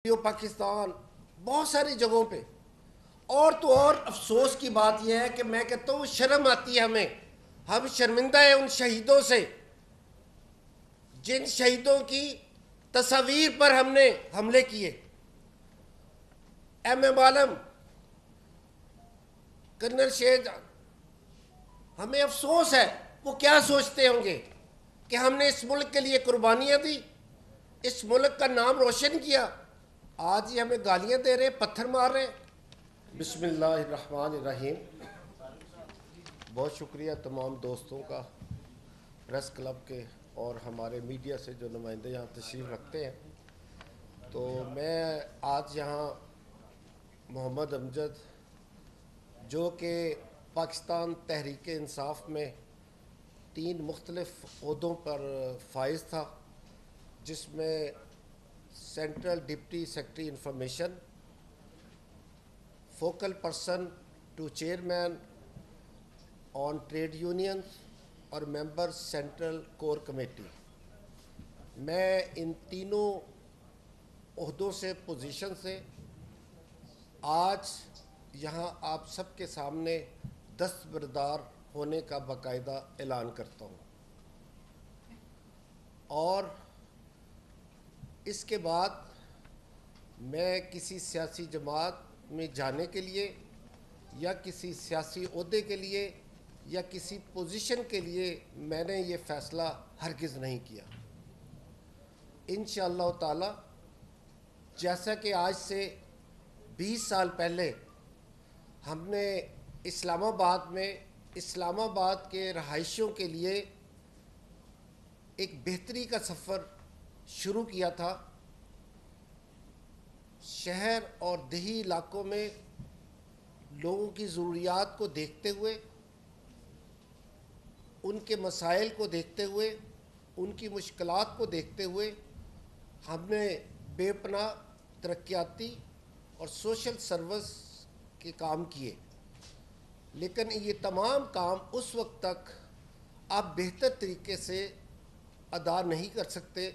پاکستان بہت ساری جگہوں پہ اور تو اور افسوس کی بات یہ ہے کہ میں کہتا ہوں شرم آتی ہے ہمیں. ہم شرمندہ ہیں ان شہیدوں سے جن شہیدوں کی تصاویر پر ہم نے حملے کیے. ایم عالم, کرنل شہید, ہمیں افسوس ہے وہ کیا سوچتے ہوں گے کہ ہم نے اس ملک کے لیے قربانیاں دی, اس ملک کا نام روشن کیا. آج یہ ہمیں گالیاں دے رہے, پتھر مار رہے. بسم اللہ الرحمن الرحیم. بہت شکریہ تمام دوستوں کا, پریس کلب کے اور ہمارے میڈیا سے جو نمائندے یہاں تشریف رکھتے ہیں. تو میں آج یہاں محمد امجد, جو کہ پاکستان تحریک انصاف میں 3 مختلف عہدوں پر فائز تھا, جس میں central deputy secretary information, focal person to chairman on trade unions اور ممبر سینٹرل کور کمیٹی. میں ان تینوں عہدوں سے, پوزیشن سے آج یہاں آپ سب کے سامنے دستبردار ہونے کا باقاعدہ اعلان کرتا ہوں. اور اس کے بعد میں کسی سیاسی جماعت میں جانے کے لیے یا کسی سیاسی عہدے کے لیے یا کسی پوزیشن کے لیے میں نے یہ فیصلہ ہرگز نہیں کیا. انشاءاللہ تعالی جیسا کہ آج سے 20 سال پہلے ہم نے اسلام آباد میں اسلام آباد کے رہائشیوں کے لیے ایک بہتری کا سفر شروع کیا تھا. شہر اور دیہی علاقوں میں لوگوں کی ضروریات کو دیکھتے ہوئے, ان کے مسائل کو دیکھتے ہوئے, ان کی مشکلات کو دیکھتے ہوئے ہم نے بے پناہ ترقیاتی اور سوشل سروس کے کام کیے. لیکن یہ تمام کام اس وقت تک آپ بہتر طریقے سے ادا نہیں کر سکتے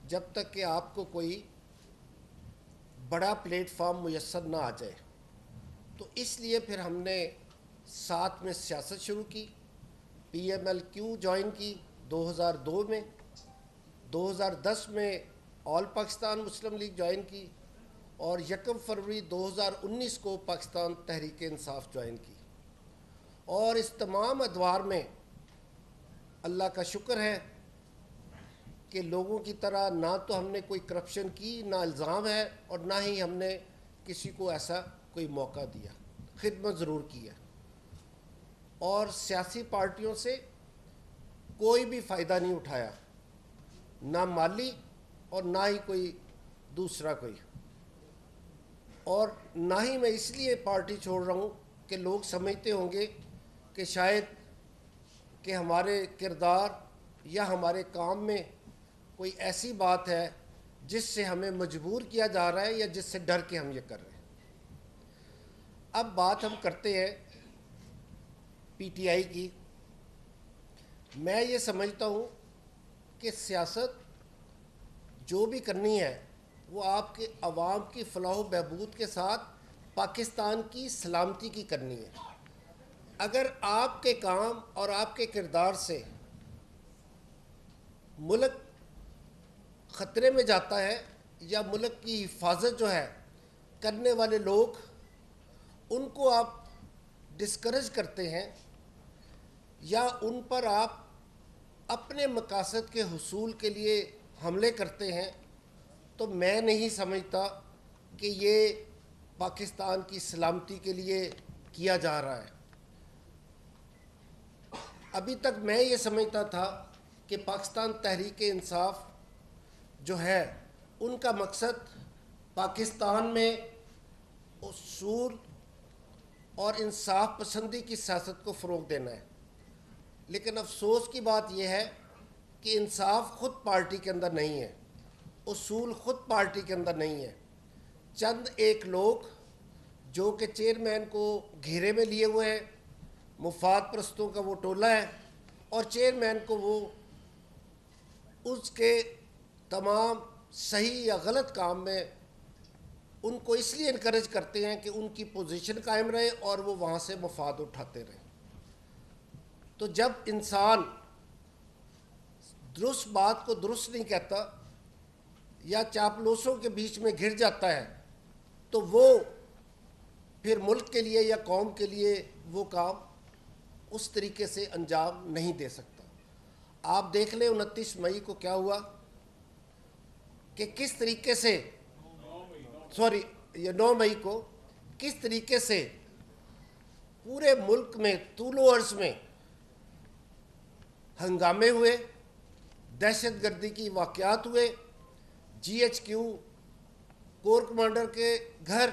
جب تک کہ آپ کو کوئی بڑا پلیٹ فارم میسر نہ آ جائے. تو اس لیے پھر ہم نے ساتھ میں سیاست شروع کی. P M L Q join کی 2002 میں, 2010 میں all Pakistan Muslim League join کی, اور 1 فروری 2019 کو پاکستان تحریک انصاف جوائن کی. اور اس تمام ادوار میں اللہ کا شکر ہے کہ لوگوں کی طرح نہ تو ہم نے کوئی کرپشن کی, نہ الزام ہے, اور نہ ہی ہم نے کسی کو ایسا کوئی موقع دیا. خدمت ضرور کی ہے, اور سیاسی پارٹیوں سے کوئی بھی فائدہ نہیں اٹھایا, نہ مالی اور نہ ہی کوئی دوسرا کوئی. اور نہ ہی میں اس لیے پارٹی چھوڑ رہا ہوں کہ لوگ سمجھتے ہوں گے کہ شاید کہ ہمارے کردار یا ہمارے کام میں کوئی ایسی بات ہے جس سے ہمیں مجبور کیا جا رہا ہے یا جس سے ڈر کے ہم یہ کر رہے ہیں. اب بات ہم کرتے ہیں پی ٹی آئی کی. میں یہ سمجھتا ہوں کہ سیاست جو بھی کرنی ہے وہ آپ کے عوام کی فلاح و بہبود کے ساتھ پاکستان کی سلامتی کی کرنی ہے. اگر آپ کے کام اور آپ کے کردار سے ملک خطرے میں جاتا ہے یا ملک کی حفاظت جو ہے کرنے والے لوگ ان کو آپ ڈسکریج کرتے ہیں یا ان پر آپ اپنے مقاصد کے حصول کے لیے حملے کرتے ہیں, تو میں نہیں سمجھتا کہ یہ پاکستان کی سلامتی کے لیے کیا جا رہا ہے. ابھی تک میں یہ سمجھتا تھا کہ پاکستان تحریک انصاف جو ہے ان کا مقصد پاکستان میں اصول اور انصاف پسندی کی سیاست کو فروغ دینا ہے. لیکن افسوس کی بات یہ ہے کہ انصاف خود پارٹی کے اندر نہیں ہے, اصول خود پارٹی کے اندر نہیں ہے. چند ایک لوگ جو کہ چیئرمین کو گھیرے میں لیے ہوئے ہیں, مفاد پرستوں کا وہ ٹولہ ہے, اور چیئرمین کو وہ اس کے تمام صحیح یا غلط کام میں ان کو اس لیے انکریج کرتے ہیں کہ ان کی پوزیشن قائم رہے اور وہ وہاں سے مفاد اٹھاتے رہیں۔ تو جب انسان درست بات کو درست نہیں کہتا یا چاپلوسوں کے بیچ میں گھر جاتا ہے تو وہ پھر ملک کے لیے یا قوم کے لیے وہ کام اس طریقے سے انجام نہیں دے سکتا۔ آپ دیکھ لیں 29 مئی کو کیا ہوا کہ کس طریقے سے یہ 9 مئی کو کس طریقے سے پورے ملک میں طول و عرض میں ہنگامے ہوئے، دہشت گردی کی واقعات ہوئے، G H Q corps commander کے گھر،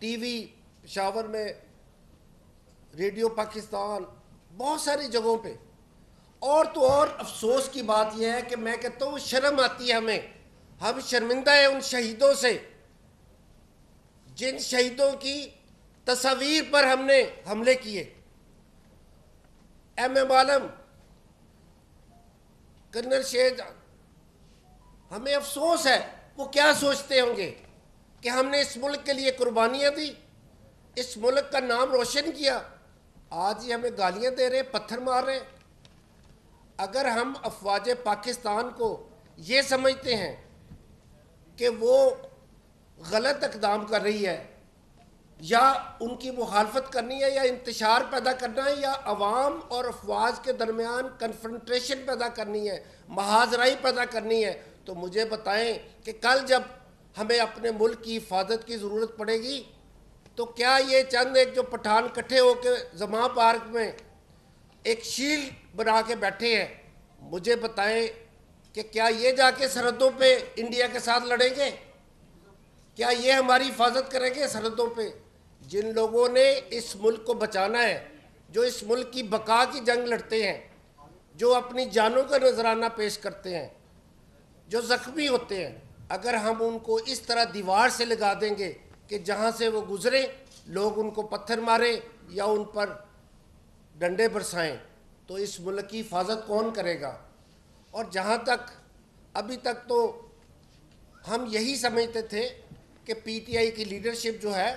ٹی وی پشاور میں، ریڈیو پاکستان، بہت ساری جگہوں پہ۔ اور تو اور افسوس کی بات یہ ہے کہ میں کہتا ہوں شرم آتی ہے ہمیں، ہم شرمندہ ہیں ان شہیدوں سے جن شہیدوں کی تصاویر پر ہم نے حملے کیے۔ ایم عالم، کرنل شیر، ہمیں افسوس ہے وہ کیا سوچتے ہوں گے کہ ہم نے اس ملک کے لیے قربانیاں دی، اس ملک کا نام روشن کیا، آج یہ ہمیں گالیاں دے رہے، پتھر مار رہے۔ اگر ہم افواج پاکستان کو یہ سمجھتے ہیں کہ وہ غلط اقدام کر رہی ہے یا ان کی مخالفت کرنی ہے یا انتشار پیدا کرنا ہے یا عوام اور افواج کے درمیان کنفرنٹریشن پیدا کرنی ہے، محاذرائی پیدا کرنی ہے، تو مجھے بتائیں کہ کل جب ہمیں اپنے ملک کی حفاظت کی ضرورت پڑے گی تو کیا یہ چند ایک جو پٹھان کٹھے ہو کے زماں پارک میں ایک شیلڈ بنا کے بیٹھے ہیں، مجھے بتائیں کہ کیا یہ جا کے سرحدوں پہ انڈیا کے ساتھ لڑیں گے؟ کیا یہ ہماری حفاظت کریں گے سرحدوں پہ؟ جن لوگوں نے اس ملک کو بچانا ہے، جو اس ملک کی بقا کی جنگ لڑتے ہیں، جو اپنی جانوں کا نذرانہ پیش کرتے ہیں، جو زخمی ہوتے ہیں، اگر ہم ان کو اس طرح دیوار سے لگا دیں گے کہ جہاں سے وہ گزریں لوگ ان کو پتھر ماریں یا ان پر ڈنڈے برسائیں، تو اس ملک کی حفاظت کون کرے گا؟ اور جہاں تک ابھی تک تو ہم یہی سمجھتے تھے کہ پی ٹی آئی کی لیڈرشپ جو ہے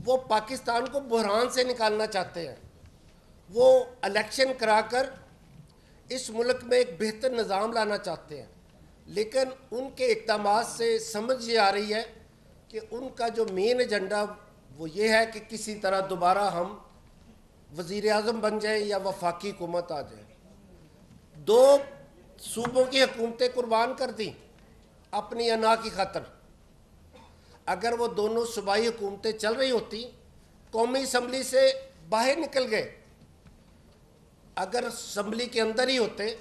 وہ پاکستان کو بحران سے نکالنا چاہتے ہیں، وہ الیکشن کرا کر اس ملک میں ایک بہتر نظام لانا چاہتے ہیں، لیکن ان کے اقدامات سے سمجھ یہ آ رہی ہے کہ ان کا جو مین ایجنڈا وہ یہ ہے کہ کسی طرح دوبارہ ہم وزیر اعظم بن جائیں یا وفاقی حکومت آ جائے۔ 2 صوبوں کی حکومتیں قربان کر دیں اپنی انا کی خاطر۔ اگر وہ دونوں صوبائی حکومتیں چل رہی ہوتی، قومی اسمبلی سے باہر نکل گئے، اگر اسمبلی کے اندر ہی ہوتے،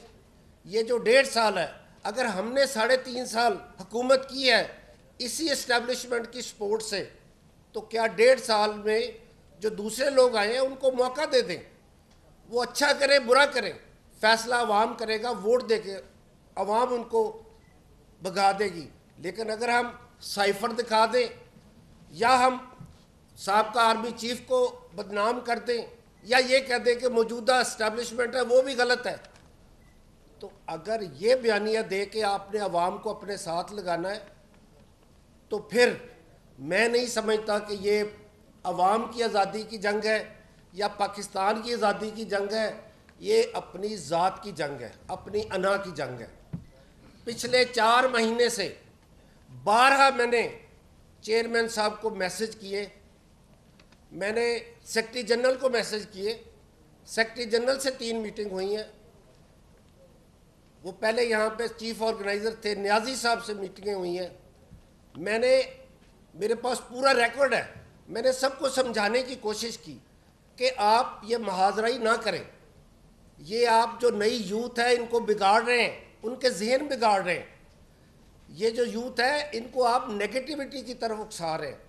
یہ جو 1.5 سال ہے، اگر ہم نے 3.5 سال حکومت کی ہے اسی اسٹیبلشمنٹ کی سپورٹ سے، تو کیا 1.5 سال میں جو دوسرے لوگ آئے ہیں ان کو موقع دے دیں، وہ اچھا کریں برا کریں، فیصلہ عوام کرے گا، ووٹ دے کے عوام ان کو بھگا دے گی۔ لیکن اگر ہم سائفر دکھا دیں یا ہم سابقہ آرمی چیف کو بدنام کر دیں یا یہ کہہ دیں کہ موجودہ اسٹیبلشمنٹ ہے وہ بھی غلط ہے، تو اگر یہ بیانیہ دے کہ آپ نے عوام کو اپنے ساتھ لگانا ہے تو پھر میں نہیں سمجھتا کہ یہ عوام کی آزادی کی جنگ ہے یا پاکستان کی آزادی کی جنگ ہے، یہ اپنی ذات کی جنگ ہے، اپنی انا کی جنگ ہے۔ پچھلے 4 مہینے سے 12 میں نے چیئرمین صاحب کو میسج کیے، میں نے سیکرٹری جنرل کو میسج کیے، سیکرٹری جنرل سے 3 میٹنگ ہوئی ہیں، وہ پہلے یہاں پہ چیف آرگنائزر تھے، نیازی صاحب سے میٹنگیں ہوئی ہیں، میرے پاس پورا ریکارڈ ہے، میں نے سب کو سمجھانے کی کوشش کی کہ آپ یہ محاذرائی نہ کریں، یہ آپ جو نئی یوتھ ہے ان کو بگاڑ رہے ہیں، ان کے ذہن بگاڑ رہے ہیں، یہ جو یوتھ ہے ان کو آپ نیگیٹیوٹی کی طرف اکسا رہے ہیں۔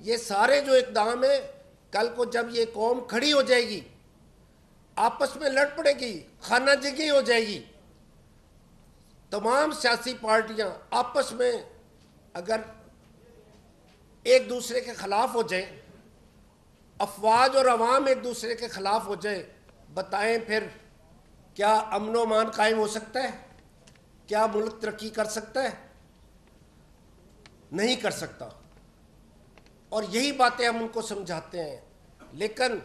یہ سارے جو اقدام ہیں، کل کو جب یہ قوم کھڑی ہو جائے گی، آپس میں لڑ پڑے گی، خانہ جنگی ہو جائے گی، تمام سیاسی پارٹیاں آپس میں اگر ایک دوسرے کے خلاف ہو جائیں، افواج اور عوام ایک دوسرے کے خلاف ہو جائے، بتائیں پھر کیا امن و امان قائم ہو سکتا ہے؟ کیا ملک ترقی کر سکتا ہے؟ نہیں کر سکتا، اور یہی باتیں ہم ان کو سمجھاتے ہیں، لیکن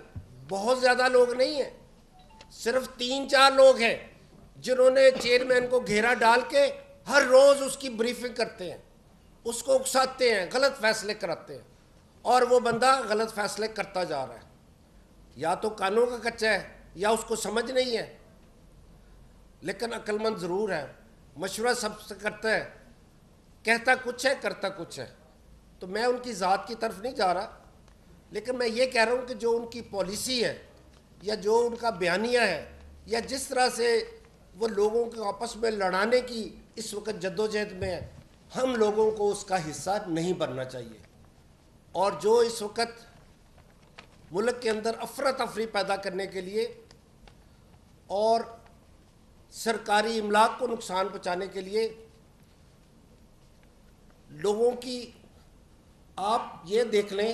بہت زیادہ لوگ نہیں ہیں، صرف 3-4 لوگ ہیں جنہوں نے چیئرمین کو گھیرا ڈال کے ہر روز اس کی بریفنگ کرتے ہیں، اس کو اکساتے ہیں، غلط فیصلے کراتے ہیں، اور وہ بندہ غلط فیصلے کرتا جا رہا ہے، یا تو قانون کا کچا ہے یا اس کو سمجھ نہیں ہے، لیکن عقل مند ضرور ہے، مشورہ سب سے کرتا ہے، کہتا کچھ ہے کرتا کچھ ہے۔ تو میں ان کی ذات کی طرف نہیں جا رہا، لیکن میں یہ کہہ رہا ہوں کہ جو ان کی پالیسی ہے یا جو ان کا بیانیہ ہے یا جس طرح سے وہ لوگوں کو آپس میں لڑانے کی اس وقت جدوجہد میں ہے، ہم لوگوں کو اس کا حصہ نہیں بننا چاہیے، اور جو اس وقت ملک کے اندر افراتفری پیدا کرنے کے لیے اور سرکاری املاک کو نقصان پہنچانے کے لیے لوگوں کی، آپ یہ دیکھ لیں